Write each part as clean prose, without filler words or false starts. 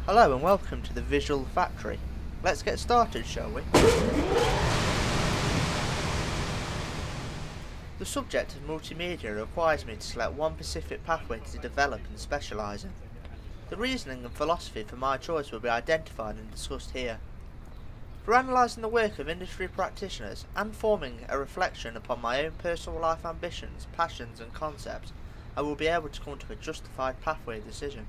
Hello and welcome to the Visual Factory. Let's get started, shall we? The subject of multimedia requires me to select one specific pathway to develop and specialise in. The reasoning and philosophy for my choice will be identified and discussed here. For analysing the work of industry practitioners and forming a reflection upon my own personal life ambitions, passions and concepts, I will be able to come to a justified pathway decision.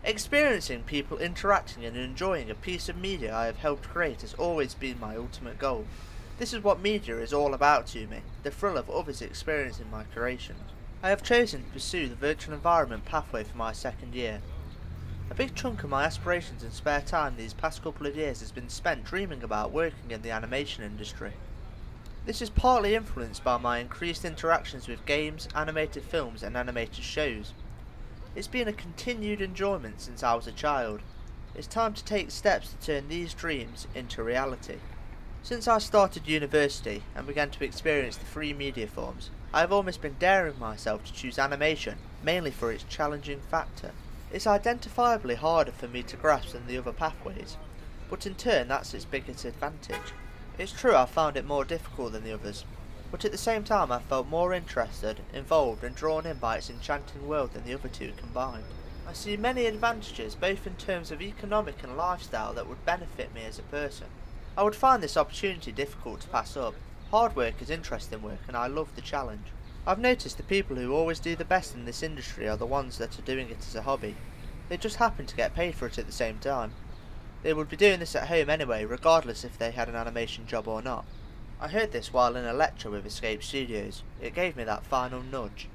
Experiencing people interacting and enjoying a piece of media I have helped create has always been my ultimate goal. This is what media is all about to me, the thrill of others experiencing my creations. I have chosen to pursue the virtual environment pathway for my second year. A big chunk of my aspirations and spare time these past couple of years has been spent dreaming about working in the animation industry. This is partly influenced by my increased interactions with games, animated films and animated shows. It's been a continued enjoyment since I was a child. It's time to take steps to turn these dreams into reality. Since I started university and began to experience the free media forms, I have almost been daring myself to choose animation, mainly for its challenging factor. It's identifiably harder for me to grasp than the other pathways, but in turn that's its biggest advantage. It's true I found it more difficult than the others, but at the same time I felt more interested, involved and drawn in by its enchanting world than the other two combined. I see many advantages both in terms of economic and lifestyle that would benefit me as a person. I would find this opportunity difficult to pass up. Hard work is interesting work and I love the challenge. I've noticed the people who always do the best in this industry are the ones that are doing it as a hobby. They just happen to get paid for it at the same time. They would be doing this at home anyway, regardless if they had an animation job or not. I heard this while in a lecture with Escape Studios. It gave me that final nudge.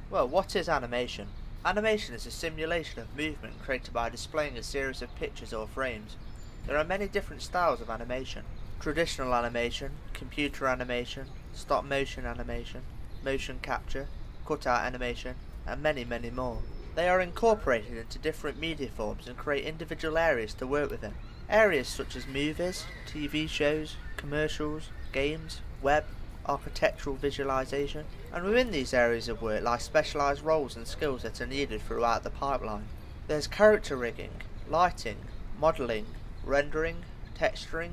Well, what is animation? Animation is a simulation of movement created by displaying a series of pictures or frames. There are many different styles of animation. Traditional animation, computer animation, stop motion animation, motion capture, cutout animation, and many more. They are incorporated into different media forms and create individual areas to work within. Areas such as movies, TV shows, commercials, games, web, architectural visualization, and within these areas of work lie specialised roles and skills that are needed throughout the pipeline. There's character rigging, lighting, modelling, rendering, texturing,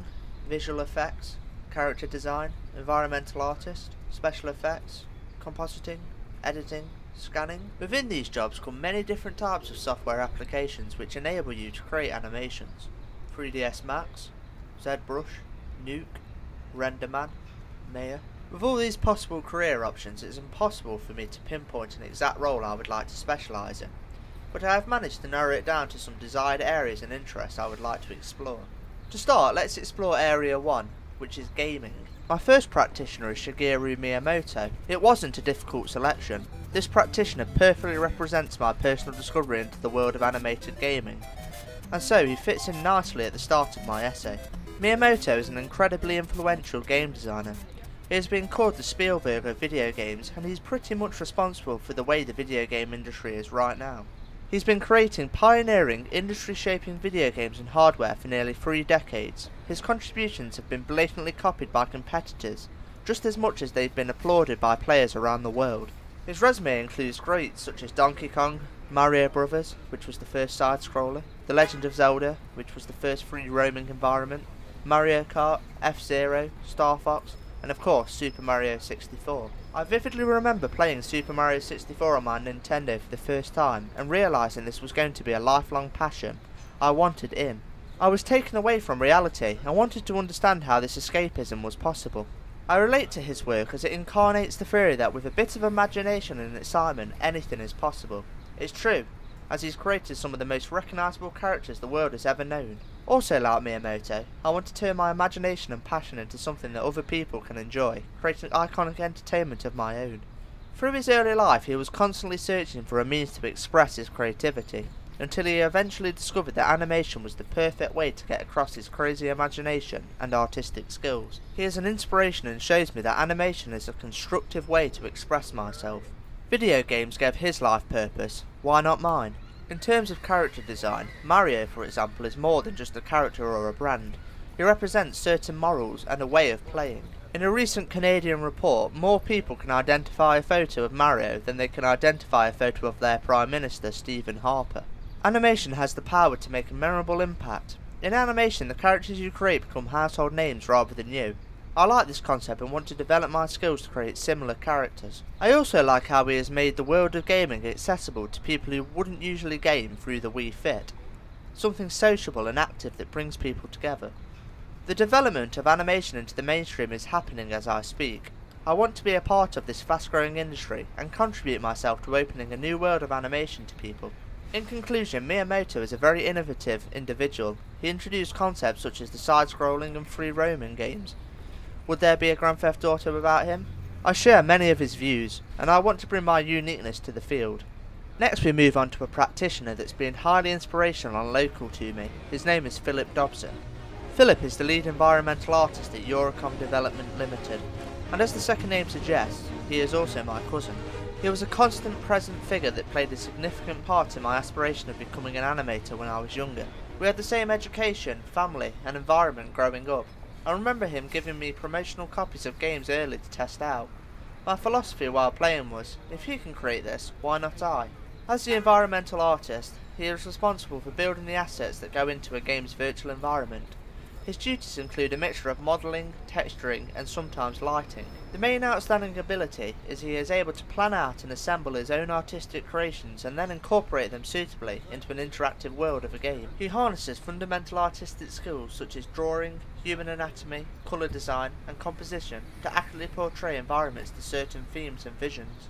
visual effects, character design, environmental artist, special effects, compositing, editing, scanning. Within these jobs come many different types of software applications which enable you to create animations. 3ds Max, ZBrush, Nuke, RenderMan, Maya. With all these possible career options, it is impossible for me to pinpoint an exact role I would like to specialise in, but I have managed to narrow it down to some desired areas and interests I would like to explore. To start, let's explore Area 1, which is gaming. My first practitioner is Shigeru Miyamoto. It wasn't a difficult selection. This practitioner perfectly represents my personal discovery into the world of animated gaming, and so he fits in nicely at the start of my essay. Miyamoto is an incredibly influential game designer. He has been called the Spielberg of video games, and he's pretty much responsible for the way the video game industry is right now. He's been creating pioneering, industry-shaping video games and hardware for nearly 3 decades. His contributions have been blatantly copied by competitors, just as much as they've been applauded by players around the world. His resume includes greats such as Donkey Kong, Mario Brothers, which was the first side-scroller, The Legend of Zelda, which was the first free-roaming environment, Mario Kart, F-Zero, Star Fox, and of course Super Mario 64. I vividly remember playing Super Mario 64 on my Nintendo for the first time and realising this was going to be a lifelong passion. I wanted in. I was taken away from reality and wanted to understand how this escapism was possible. I relate to his work as it incarnates the theory that with a bit of imagination and excitement anything is possible. It's true, as he's created some of the most recognisable characters the world has ever known. Also like Miyamoto, I want to turn my imagination and passion into something that other people can enjoy, creating iconic entertainment of my own. Through his early life he was constantly searching for a means to express his creativity, until he eventually discovered that animation was the perfect way to get across his crazy imagination and artistic skills. He is an inspiration and shows me that animation is a constructive way to express myself. Video games gave his life purpose, why not mine? In terms of character design, Mario, for example, is more than just a character or a brand. He represents certain morals and a way of playing. In a recent Canadian report, more people can identify a photo of Mario than they can identify a photo of their Prime Minister, Stephen Harper. Animation has the power to make a memorable impact. In animation, the characters you create become household names rather than you. I like this concept and want to develop my skills to create similar characters. I also like how he has made the world of gaming accessible to people who wouldn't usually game through the Wii Fit. Something sociable and active that brings people together. The development of animation into the mainstream is happening as I speak. I want to be a part of this fast-growing industry and contribute myself to opening a new world of animation to people. In conclusion, Miyamoto is a very innovative individual. He introduced concepts such as the side-scrolling and free-roaming games. Would there be a Grand Theft Auto without him? I share many of his views, and I want to bring my uniqueness to the field. Next we move on to a practitioner that's been highly inspirational and local to me. His name is Philip Dobson. Philip is the lead environmental artist at Eurocom Development Limited, and as the second name suggests, he is also my cousin. He was a constant present figure that played a significant part in my aspiration of becoming an animator when I was younger. We had the same education, family and environment growing up. I remember him giving me promotional copies of games early to test out. My philosophy while playing was, if he can create this, why not I? As the environmental artist, he is responsible for building the assets that go into a game's virtual environment. His duties include a mixture of modelling, texturing and sometimes lighting. The main outstanding ability is he is able to plan out and assemble his own artistic creations and then incorporate them suitably into an interactive world of a game. He harnesses fundamental artistic skills such as drawing, human anatomy, colour design and composition to accurately portray environments to certain themes and visions.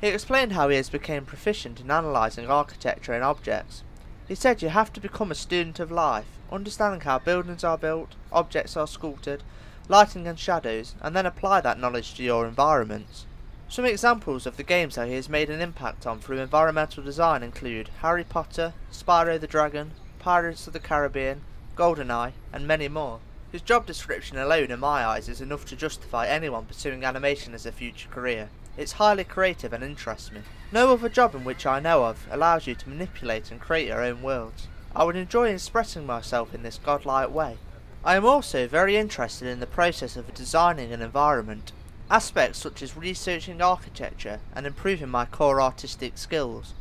He explained how he has become proficient in analysing architecture and objects. He said you have to become a student of life, understanding how buildings are built, objects are sculpted, lighting and shadows, and then apply that knowledge to your environments. Some examples of the games that he has made an impact on through environmental design include Harry Potter, Spyro the Dragon, Pirates of the Caribbean, GoldenEye, and many more. His job description alone in my eyes is enough to justify anyone pursuing animation as a future career. It's highly creative and interests me. No other job in which I know of allows you to manipulate and create your own worlds. I would enjoy expressing myself in this godlike way. I am also very interested in the process of designing an environment, aspects such as researching architecture and improving my core artistic skills.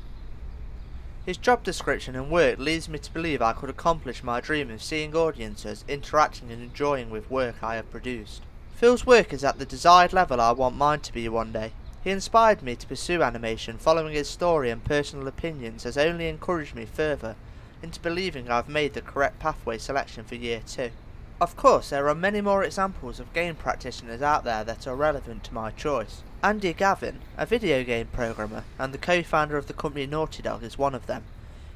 His job description and work leads me to believe I could accomplish my dream of seeing audiences interacting and enjoying with work I have produced. Phil's work is at the desired level I want mine to be one day. He inspired me to pursue animation. Following his story and personal opinions has only encouraged me further into believing I've made the correct pathway selection for year 2. Of course, there are many more examples of game practitioners out there that are relevant to my choice. Andy Gavin, a video game programmer and the co-founder of the company Naughty Dog, is one of them.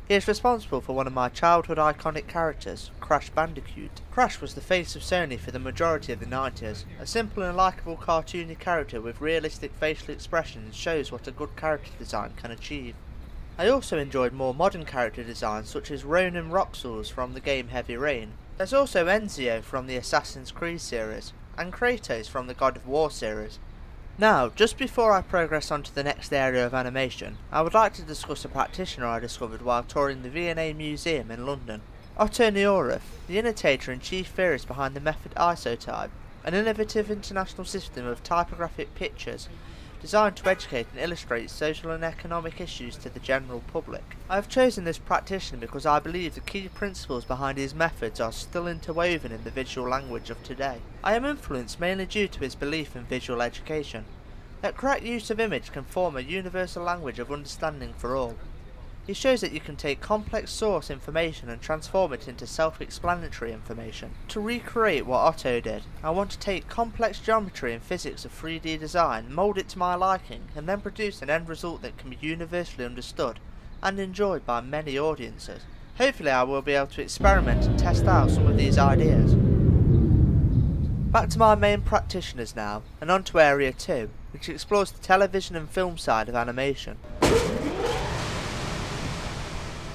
He is responsible for one of my childhood iconic characters, Crash Bandicoot. Crash was the face of Sony for the majority of the 90s. A simple and likeable cartoony character with realistic facial expressions shows what a good character design can achieve. I also enjoyed more modern character designs such as Ronan Roxels from the game Heavy Rain. There's also Ezio from the Assassin's Creed series, and Kratos from the God of War series. Now, just before I progress on to the next area of animation, I would like to discuss a practitioner I discovered while touring the V&A Museum in London. Otto Neurath, the innovator and chief theorist behind the method Isotype, an innovative international system of typographic pictures designed to educate and illustrate social and economic issues to the general public. I have chosen this practitioner because I believe the key principles behind his methods are still interwoven in the visual language of today. I am influenced mainly due to his belief in visual education, that correct use of image can form a universal language of understanding for all. He shows that you can take complex source information and transform it into self-explanatory information. To recreate what Otto did, I want to take complex geometry and physics of 3D design, mould it to my liking, and then produce an end result that can be universally understood and enjoyed by many audiences. Hopefully I will be able to experiment and test out some of these ideas. Back to my main practitioners now, and on to area 2, which explores the television and film side of animation.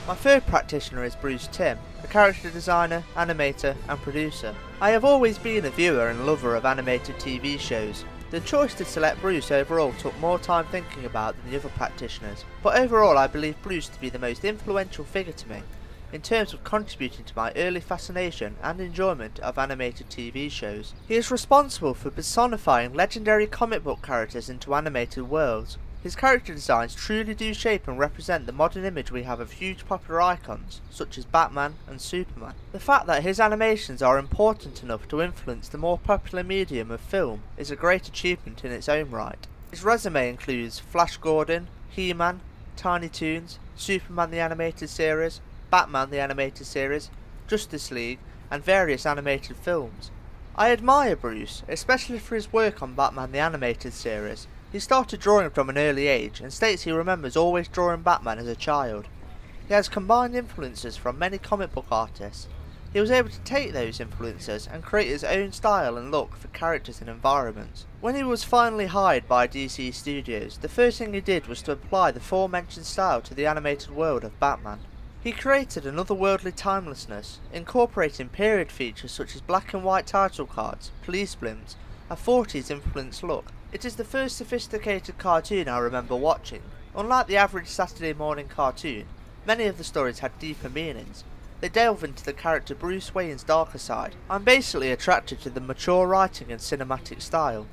My third practitioner is Bruce Timm, a character designer, animator and producer. I have always been a viewer and lover of animated TV shows. The choice to select Bruce overall took more time thinking about than the other practitioners, but overall I believe Bruce to be the most influential figure to me, in terms of contributing to my early fascination and enjoyment of animated TV shows. He is responsible for personifying legendary comic book characters into animated worlds. His character designs truly do shape and represent the modern image we have of huge popular icons, such as Batman and Superman. The fact that his animations are important enough to influence the more popular medium of film is a great achievement in its own right. His resume includes Flash Gordon, He-Man, Tiny Toons, Superman the Animated Series, Batman the Animated Series, Justice League, and various animated films. I admire Bruce, especially for his work on Batman the Animated Series. He started drawing from an early age and states he remembers always drawing Batman as a child. He has combined influences from many comic book artists. He was able to take those influences and create his own style and look for characters and environments. When he was finally hired by DC Studios, the first thing he did was to apply the aforementioned style to the animated world of Batman. He created an otherworldly timelessness, incorporating period features such as black and white title cards, police blimps, a 40s influenced look. It is the first sophisticated cartoon I remember watching. Unlike the average Saturday morning cartoon, many of the stories had deeper meanings. They delve into the character Bruce Wayne's darker side. I'm basically attracted to the mature writing and cinematic style.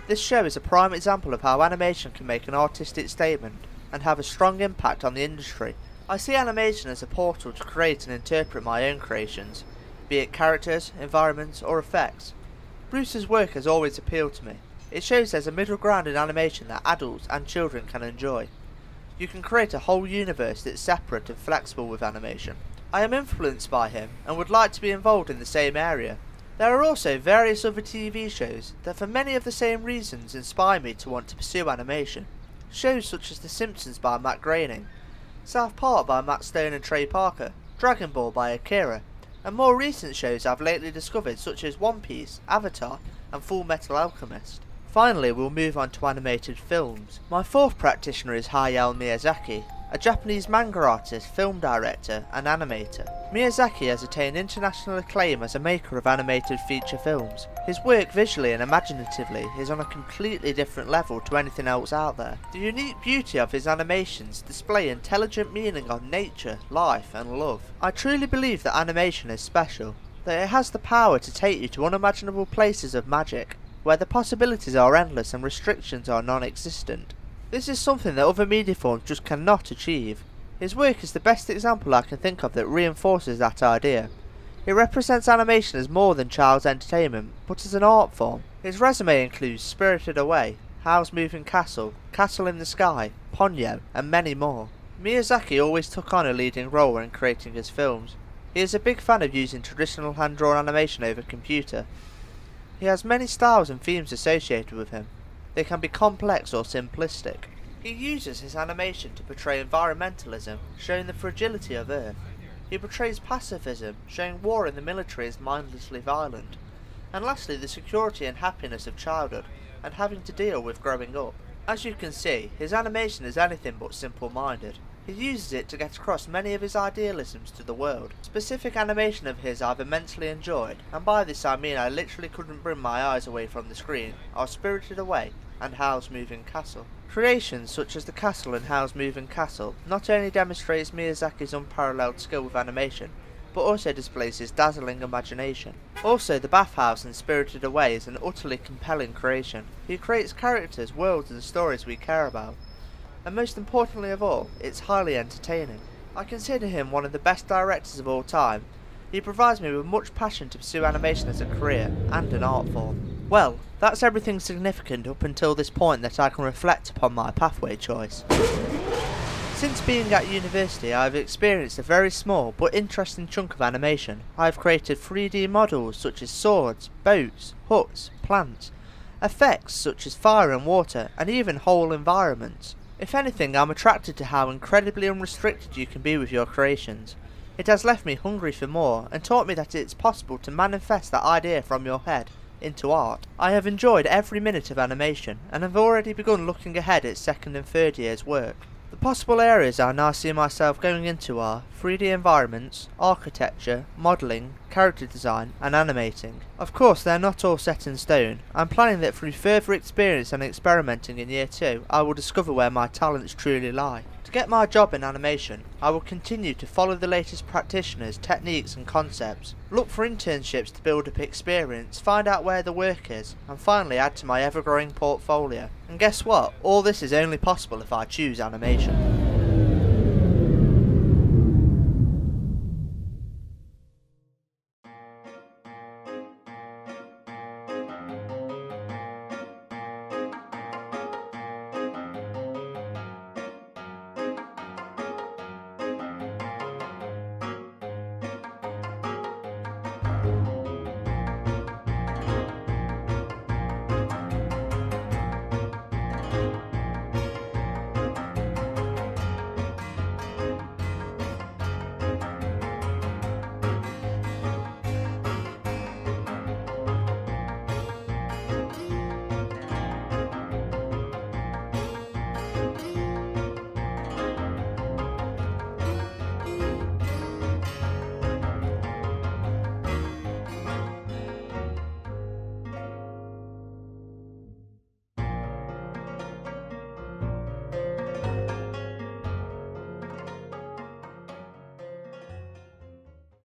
This show is a prime example of how animation can make an artistic statement and have a strong impact on the industry. I see animation as a portal to create and interpret my own creations, be it characters, environments or effects. Bruce's work has always appealed to me. It shows there's a middle ground in animation that adults and children can enjoy. You can create a whole universe that's separate and flexible with animation. I am influenced by him and would like to be involved in the same area. There are also various other TV shows that for many of the same reasons inspire me to want to pursue animation. Shows such as The Simpsons by Matt Groening, South Park by Matt Stone and Trey Parker, Dragon Ball by Akira, and more recent shows I've lately discovered such as One Piece, Avatar and Full Metal Alchemist. Finally, we'll move on to animated films. My fourth practitioner is Hayao Miyazaki, a Japanese manga artist, film director and animator. Miyazaki has attained international acclaim as a maker of animated feature films. His work visually and imaginatively is on a completely different level to anything else out there. The unique beauty of his animations display intelligent meaning on nature, life and love. I truly believe that animation is special, that it has the power to take you to unimaginable places of magic, where the possibilities are endless and restrictions are non-existent. This is something that other media forms just cannot achieve. His work is the best example I can think of that reinforces that idea. It represents animation as more than child's entertainment, but as an art form. His resume includes Spirited Away, Howl's Moving Castle, Castle in the Sky, Ponyo, and many more. Miyazaki always took on a leading role in creating his films. He is a big fan of using traditional hand-drawn animation over computer. He has many styles and themes associated with him. They can be complex or simplistic. He uses his animation to portray environmentalism, showing the fragility of Earth. He portrays pacifism, showing war in the military is mindlessly violent. And lastly, the security and happiness of childhood, and having to deal with growing up. As you can see, his animation is anything but simple-minded. He uses it to get across many of his idealisms to the world. Specific animation of his I've immensely enjoyed, and by this I mean I literally couldn't bring my eyes away from the screen, are Spirited Away and Howl's Moving Castle. Creations such as the castle in Howl's Moving Castle not only demonstrates Miyazaki's unparalleled skill with animation, but also displays his dazzling imagination. Also, the bathhouse in Spirited Away is an utterly compelling creation. He creates characters, worlds and stories we care about. And most importantly of all, it's highly entertaining. I consider him one of the best directors of all time. He provides me with much passion to pursue animation as a career and an art form. Well, that's everything significant up until this point that I can reflect upon my pathway choice. Since being at university, I have experienced a very small but interesting chunk of animation. I have created 3D models such as swords, boats, huts, plants, effects such as fire and water, and even whole environments. If anything, I'm attracted to how incredibly unrestricted you can be with your creations. It has left me hungry for more, and taught me that it's possible to manifest that idea from your head into art. I have enjoyed every minute of animation, and have already begun looking ahead at second and third year's work. The possible areas I now see myself going into are 3D environments, architecture, modelling, character design, and animating. Of course, they're not all set in stone. I'm planning that through further experience and experimenting in year 2, I will discover where my talents truly lie. To get my job in animation, I will continue to follow the latest practitioners, techniques and concepts, look for internships to build up experience, find out where the work is, and finally add to my ever-growing portfolio. And guess what? All this is only possible if I choose animation.